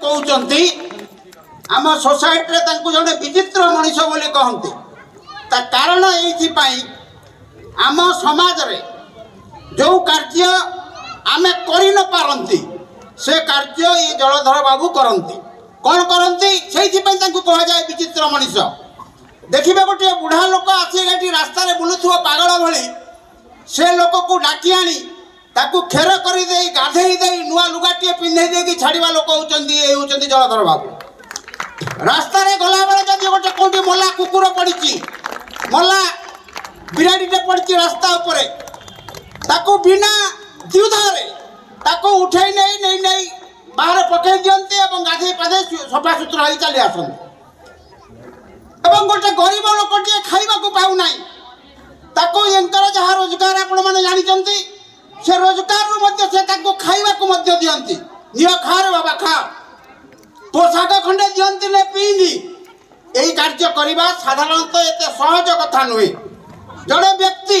कहते आम सोसाइटी जड़े विचित्र मनीष बोली कहते ता कारण ये आम समाज रे जो कार्य आमे करि न पारंती से कार्य ये जलधर बाबू करती कौन करती से कह जाए विचित्र मनीष देखिए गोटे बुढ़ा लोक आसी रास्ता बुलूथो पागल भली से लोक को डाकी आनी ताकू खेर कर गाधे दे नुआ लुगाटे पिंधे दे छाड़ा लोक होती जलधर बाबू रास्ता गला बेले जब गोटे कौटी मला कुकुर पड़ी मला बिराड़ीटे पड़ी रास्ता उपरे ताकू बिना द्विधारे ताकू उठे नहीं नहीं नहीं बाहर पकई दियंती एवं गाधे पाधे सफा सुतरा हो चली आसती एवं गोटे गरीब लोकटे खाइबा को पाऊ नहीं ताकू एंकर जहाँ रोजगार आपण मैंने जानते से रोजगार से खाइबा को दियंती नियो खा रे बाबा खा पोशाक खंडे दियंती ने पीनी यही कार्य करवा साधारणतः एत सहज कथा नुहे जड़े व्यक्ति